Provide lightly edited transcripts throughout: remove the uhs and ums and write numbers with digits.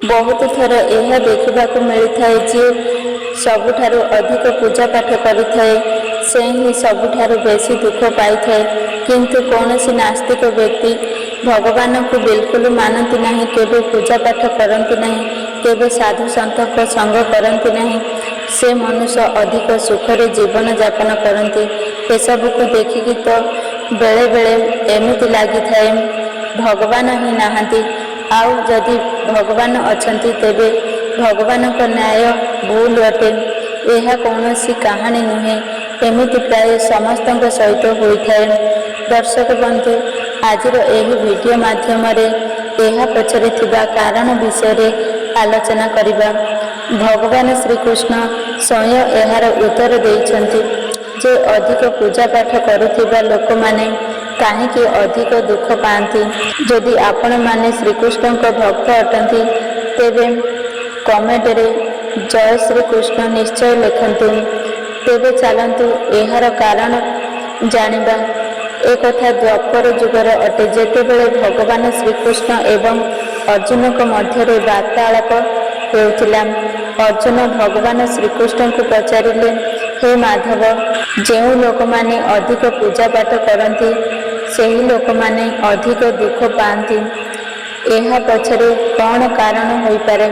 ବହୁତ ଥର ଏହା ଦେଖିବାକୁ ମିଳିଥାଏ ଯେ ସବୁଠାରୁ ଅଧିକ ପୂଜା ପାଠ କରିଥାଏ ସେ ହିଁ ସବୁଠାରୁ ବେଶୀ ଦୁଃଖ ପାଇଥାଏ। କିନ୍ତୁ କୌଣସି ନାସ୍ତିକ ବ୍ୟକ୍ତି ଭଗବାନଙ୍କୁ ବିଲକୁଲ ମାନନ୍ତି ନାହିଁ, କେବେ ପୂଜା ପାଠ କରନ୍ତି ନାହିଁ, କେବେ ସାଧୁ ସନ୍ଥଙ୍କ ସଙ୍ଗ କରନ୍ତି ନାହିଁ, ସେ ମନୁଷ୍ୟ ଅଧିକ ସୁଖରେ ଜୀବନ ଯାପନ କରନ୍ତି। ଏସବୁକୁ ଦେଖିକି ତ ବେଳେବେଳେ ଏମିତି ଲାଗିଥାଏ ଭଗବାନ ହିଁ ନାହାନ୍ତି, ଆଉ ଯଦି ଭଗବାନ ଅଛନ୍ତି ତେବେ ଭଗବାନଙ୍କ ନ୍ୟାୟ ଭୁଲ ଅଟେ। ଏହା କୌଣସି କାହାଣୀ ନୁହେଁ, ଏମିତି ପ୍ରାୟ ସମସ୍ତଙ୍କ ସହିତ ହୋଇଥାଏ। ଦର୍ଶକ ବନ୍ଧୁ, ଆଜିର ଏହି ଭିଡ଼ିଓ ମାଧ୍ୟମରେ ଏହା ପଛରେ ଥିବା କାରଣ ବିଷୟରେ ଆଲୋଚନା କରିବା। ଭଗବାନ ଶ୍ରୀକୃଷ୍ଣ ସ୍ୱୟଂ ଏହାର ଉତ୍ତର ଦେଇଛନ୍ତି ଯେ ଅଧିକ ପୂଜା ପାଠ କରୁଥିବା ଲୋକମାନେ କାହିଁକି ଅଧିକ ଦୁଃଖ ପାଆନ୍ତି। ଯଦି ଆପଣମାନେ ଶ୍ରୀକୃଷ୍ଣଙ୍କ ଭକ୍ତ ଅଟନ୍ତି ତେବେ କମେଣ୍ଟରେ ଜୟ ଶ୍ରୀକୃଷ୍ଣ ନିଶ୍ଚୟ ଲେଖନ୍ତୁ। ତେବେ ଚାଲନ୍ତୁ ଏହାର କାରଣ ଜାଣିବା। ଏକଥା ଦ୍ୱାପର ଯୁଗର ଅଟେ, ଯେତେବେଳେ ଭଗବାନ ଶ୍ରୀକୃଷ୍ଣ ଏବଂ ଅର୍ଜୁନଙ୍କ ମଧ୍ୟରେ ବାର୍ତ୍ତାଳାପ ହେଉଥିଲା। ଅର୍ଜୁନ ଭଗବାନ ଶ୍ରୀକୃଷ୍ଣଙ୍କୁ ପଚାରିଲେ, ହେ ମାଧବ, ଯେଉଁ ଲୋକମାନେ ଅଧିକ ପୂଜା ପାଠ କରନ୍ତି ସେହି ଲୋକମାନେ ଅଧିକ ଦୁଃଖ ପାଆନ୍ତି, ଏହା ପଛରେ କ'ଣ କାରଣ ହୋଇପାରେ?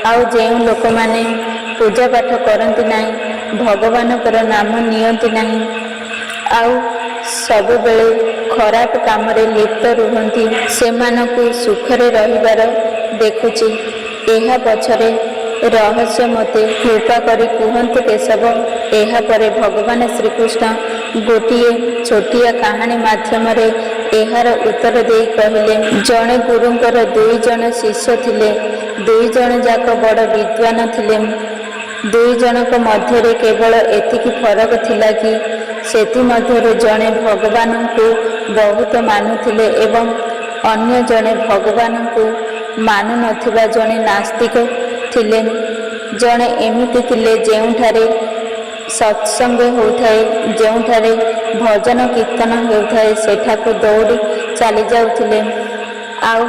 ଆଉ ଯେଉଁ ଲୋକମାନେ ପୂଜା ପାଠ କରନ୍ତି ନାହିଁ, ଭଗବାନଙ୍କର ନାମ ନିଅନ୍ତି ନାହିଁ, ଆଉ ସବୁବେଳେ ଖରାପ କାମରେ ଲିପ୍ତ ରୁହନ୍ତି, ସେମାନଙ୍କୁ ସୁଖରେ ରହିବାର ଦେଖୁଛି। ଏହା ପଛରେ ରହସ୍ୟ ମୋତେ କୃପା କରି କୁହନ୍ତୁ କେଶବ। ଏହାପରେ ଭଗବାନ ଶ୍ରୀକୃଷ୍ଣ ଗୋଟିଏ ଛୋଟିଆ କାହାଣୀ ମାଧ୍ୟମରେ ଏହାର ଉତ୍ତର ଦେଇ କହିଲେ, ଜଣେ ଗୁରୁଙ୍କର 2 ଜଣ ଶିଷ୍ୟ ଥିଲେ। 2 ଜଣ ଯାକ ବଡ଼ ବିଦ୍ୱାନ ଥିଲେ। 2 ଜଣଙ୍କ ମଧ୍ୟରେ କେବଳ ଏତିକି ଫରକ ଥିଲା କି ସେଥିମଧ୍ୟରୁ ଜଣେ ଭଗବାନଙ୍କୁ ବହୁତ ମାନୁଥିଲେ ଏବଂ ଅନ୍ୟ ଜଣେ ଭଗବାନଙ୍କୁ ମାନୁନଥିବା ଜଣେ ନାସ୍ତିକ ଥିଲେ। ଜଣେ ଏମିତି ଥିଲେ ଯେଉଁଠାରେ ସତ୍ସଙ୍ଗ ହେଉଥାଏ, ଯେଉଁଠାରେ ଭଜନ କୀର୍ତ୍ତନ ହେଉଥାଏ ସେଠାକୁ ଦୌଡ଼ି ଚାଲି ଯାଉଥିଲେ, ଆଉ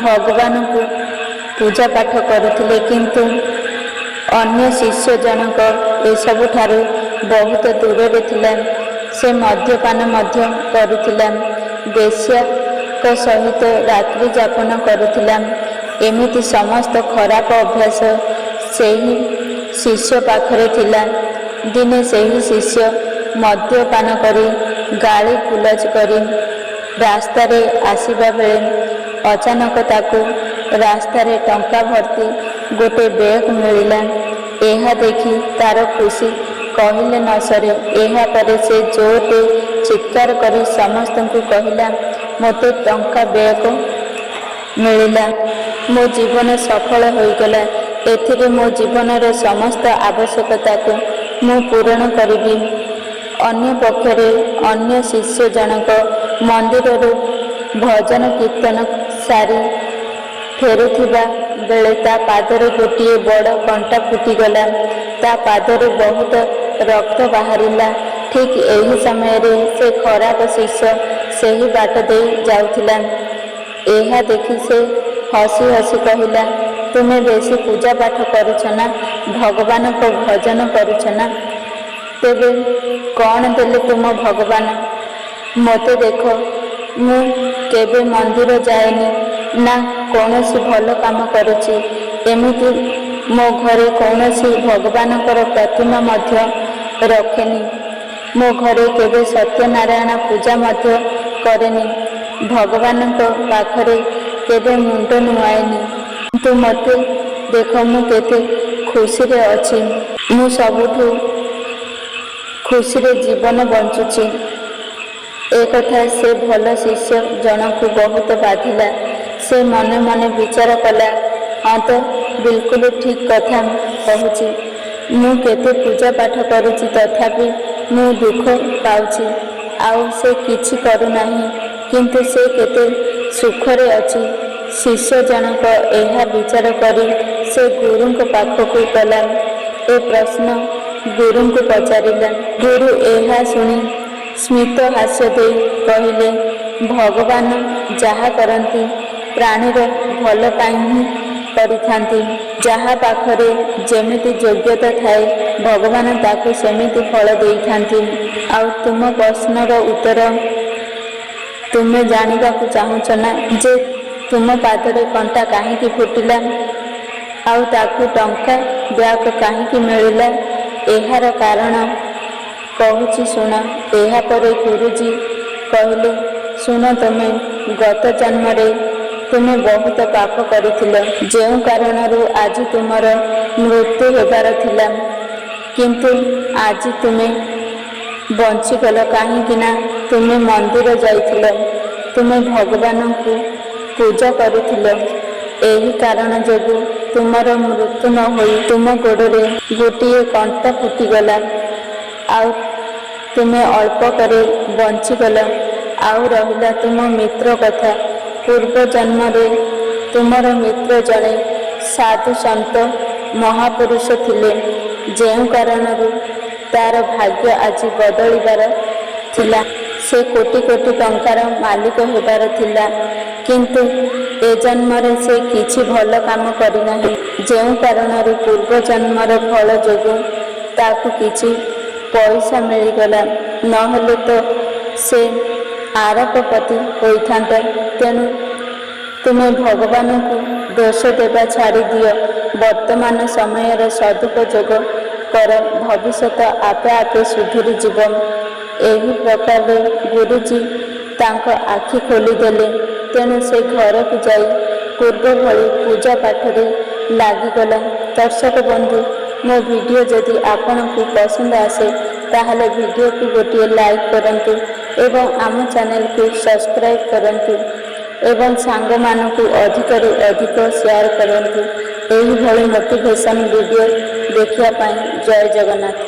ଭଗବାନଙ୍କୁ ପୂଜା ପାଠ କରୁଥିଲେ। କିନ୍ତୁ ଅନ୍ୟ ଶିଷ୍ୟ ଜଣକ ଏସବୁଠାରୁ ବହୁତ ଦୂରରେ ଥିଲା। ସେ ମଦ୍ୟପାନ ମଧ୍ୟ କରୁଥିଲା, ବେଶ୍ୟାଙ୍କ ସହିତ ରାତ୍ରି ଯାପନ କରୁଥିଲା। ଏମିତି ସମସ୍ତ ଖରାପ ଅଭ୍ୟାସ ସେହି ଶିଷ୍ୟ ପାଖରେ ଥିଲା। ଦିନେ ସେହି ଶିଷ୍ୟ ମଦ୍ୟପାନ କରି ଗାଳି ଗୁଲଜ କରି ରାସ୍ତାରେ ଆସିବା ବେଳେ ଅଚାନକ ତାକୁ ରାସ୍ତାରେ ଟଙ୍କା ଭର୍ତ୍ତି ଗୋଟେ ବ୍ୟାଗ୍ ମିଳିଲା। ଏହା ଦେଖି ତାର ଖୁସି କହିଲେ ନ ସରେ। ଏହାପରେ ସେ ଜୋରରେ ଚିତ୍କାର କରି ସମସ୍ତଙ୍କୁ କହିଲା, ମୋତେ ଟଙ୍କା ବ୍ୟାଗ୍ ମିଳିଲା, ମୋ ଜୀବନ ସଫଳ ହୋଇଗଲା। ଏଥିରେ ମୋ ଜୀବନର ସମସ୍ତ ଆବଶ୍ୟକତାକୁ ମୁଁ ପୂରଣ କରିବି। ଅନ୍ୟପକ୍ଷରେ ଅନ୍ୟ ଶିଷ୍ୟ ଜଣକ ମନ୍ଦିରରୁ ଭଜନ କୀର୍ତ୍ତନ ସାରି ଫେରୁଥିବା ବେଳେ ତା ପାଦରେ ଗୋଟିଏ ବଡ଼ କଣ୍ଟା ଫୁଟିଗଲା। ତା ପାଦରୁ ବହୁତ ରକ୍ତ ବାହାରିଲା। ଠିକ୍ ଏହି ସମୟରେ ସେ ଖରାପ ଶିଷ୍ୟ ସେହି ବାଟ ଦେଇ ଯାଉଥିଲା। ଏହା ଦେଖି ସେ ହସି ହସି କହିଲା, ତୁମେ ବେଶୀ ପୂଜା ପାଠ କରୁଛ ନା, ଭଗବାନଙ୍କ ଭଜନ କରୁଛ ନା? ତେବେ କ'ଣ ଦେଲେ ତୁମ ଭଗବାନ? ମୋତେ ଦେଖ, ମୁଁ କେବେ ମନ୍ଦିର ଯାଏନି ନା କୌଣସି ଭଲ କାମ କରୁଛି। ଏମିତି ମୋ ଘରେ କୌଣସି ଭଗବାନଙ୍କର ପ୍ରତିମା ମଧ୍ୟ ରଖେନି। ମୋ ଘରେ କେବେ ସତ୍ୟନାରାୟଣ ପୂଜା ମଧ୍ୟ କରେନି। ଭଗବାନଙ୍କ ପାଖରେ କେବେ ମୁଣ୍ଡ ନୁଆଏନି। କିନ୍ତୁ ମୋତେ ଦେଖ, ମୁଁ କେତେ ଖୁସିରେ ଅଛି। ମୁଁ ସବୁଠୁ ଖୁସିରେ ଜୀବନ ବଞ୍ଚୁଛି। ଏକଥା ସେ ଭଲ ଶିଷ୍ୟ ଜଣକୁ ବହୁତ ବାଧିଲା। ସେ ମନେ ମନେ ବିଚାର କଲା, ହଁ ତ, ବିଲକୁଲ ଠିକ୍ କଥା କହୁଛି। ମୁଁ କେତେ ପୂଜା ପାଠ କରୁଛି, ତଥାପି ମୁଁ ଦୁଃଖ ପାଉଛି। ଆଉ ସେ କିଛି କରୁନାହିଁ, କିନ୍ତୁ ସେ କେତେ ସୁଖରେ ଅଛି। ଶିଷ୍ୟ ଜଣକ ଏହା ବିଚାର କରି ସେ ଗୁରୁଙ୍କ ପାଖକୁ ଗଲା। ଏ ପ୍ରଶ୍ନ ଗୁରୁଙ୍କୁ ପଚାରିଲା। ଗୁରୁ ଏହା ଶୁଣି ସ୍ମିତ ହାସ୍ୟ ଦେଇ କହିଲେ, ଭଗବାନ ଯାହା କରନ୍ତି ପ୍ରାଣୀର ଭଲ ପାଇଁ ହିଁ କରିଥାନ୍ତି। ଯାହା ପାଖରେ ଯେମିତି ଯୋଗ୍ୟତା ଥାଏ ଭଗବାନ ତାକୁ ସେମିତି ଫଳ ଦେଇଥାନ୍ତି। ଆଉ ତୁମ ପ୍ରଶ୍ନର ଉତ୍ତର, ତୁମେ ଜାଣିବାକୁ ଚାହୁଁଛ ନା ଯେ ତୁମ ପାଦରେ କଣ୍ଟା କାହିଁକି ଫୁଟିଲା ଆଉ ତାକୁ ଟଙ୍କା ବ୍ୟାକ୍ କାହିଁକି ମିଳିଲା? ଏହାର କାରଣ କହୁଛି ଶୁଣ। ଏହାପରେ ଗୁରୁଜୀ କହିଲେ, ଶୁଣ, ତୁମେ ଗତ ଜନ୍ମରେ ତୁମେ ବହୁତ ପାପ କରିଥିଲ, ଯେଉଁ କାରଣରୁ ଆଜି ତୁମର ମୃତ୍ୟୁ ହେବାର ଥିଲା। କିନ୍ତୁ ଆଜି ତୁମେ ବଞ୍ଚିଗଲ କାହିଁକି ନା ତୁମେ ମନ୍ଦିର ଯାଇଥିଲ, ତୁମେ ଭଗବାନଙ୍କୁ ପୂଜା କରୁଥିଲ। ଏହି କାରଣ ଯୋଗୁଁ ତୁମର ମୃତ୍ୟୁ ନ ହୋଇ ତୁମ ଗୋଡ଼ରେ ଗୋଟିଏ କଣ୍ଟା ଫୁଟିଗଲା ଆଉ ତୁମେ ଅଳ୍ପକରେ ବଞ୍ଚିଗଲ। ଆଉ ରହିଲା ତୁମ ମିତ୍ର କଥା। ପୂର୍ବ ଜନ୍ମରେ ତୁମର ମିତ୍ର ଜଣେ ସାଧୁ ସନ୍ଥ ମହାପୁରୁଷ ଥିଲେ, ଯେଉଁ କାରଣରୁ ତାର ଭାଗ୍ୟ ଆଜି ବଦଳିବାର ଥିଲା। ସେ କୋଟି କୋଟି ଟଙ୍କାର ମାଲିକ ହେବାର ଥିଲା, କିନ୍ତୁ ଏ ଜନ୍ମରେ ସେ କିଛି ଭଲ କାମ କରିନାହିଁ, ଯେଉଁ କାରଣରୁ ପୂର୍ବ ଜନ୍ମର ଫଳ ଯୋଗୁଁ ତାକୁ କିଛି ପଇସା ମିଳିଗଲା। ନହେଲେ ତ ସେ ଆରବପତି ହୋଇଥାନ୍ତା। ତେଣୁ ତୁମେ ଭଗବାନଙ୍କୁ ଦୋଷ ଦେବା ଛାଡ଼ିଦିଅ। ବର୍ତ୍ତମାନ ସମୟର ସଦୁପଯୋଗ କର, ଭବିଷ୍ୟତ ଆପେ ଆପେ ସୁଧୁରିଯିବ। ଏହି ପ୍ରକାରରେ ଗୁରୁଜୀ ତାଙ୍କ ଆଖି ଖୋଲିଦେଲେ। ତେଣୁ ସେ ଘରକୁ ଯାଇ ପୂର୍ବ ଭଳି ପୂଜା ପାଠରେ ଲାଗିଗଲା। ଦର୍ଶକ ବନ୍ଧୁ, ମୋ ଭିଡ଼ିଓ ଯଦି ଆପଣଙ୍କୁ ପସନ୍ଦ ଆସେ ତାହେଲେ ଭିଡ଼ିଓକୁ ଗୋଟିଏ ଲାଇକ୍ କରନ୍ତୁ ଏବଂ ଆମ ଚ୍ୟାନେଲକୁ ସବସ୍କ୍ରାଇବ୍ କରନ୍ତୁ ଏବଂ ସାଙ୍ଗମାନଙ୍କୁ ଅଧିକରୁ ଅଧିକ ସେୟାର କରନ୍ତୁ। ଏହିଭଳି ମୋଟିଭେସନ୍ ଭିଡ଼ିଓ ଦେଖିବା ପାଇଁ ଜୟ ଜଗନ୍ନାଥ।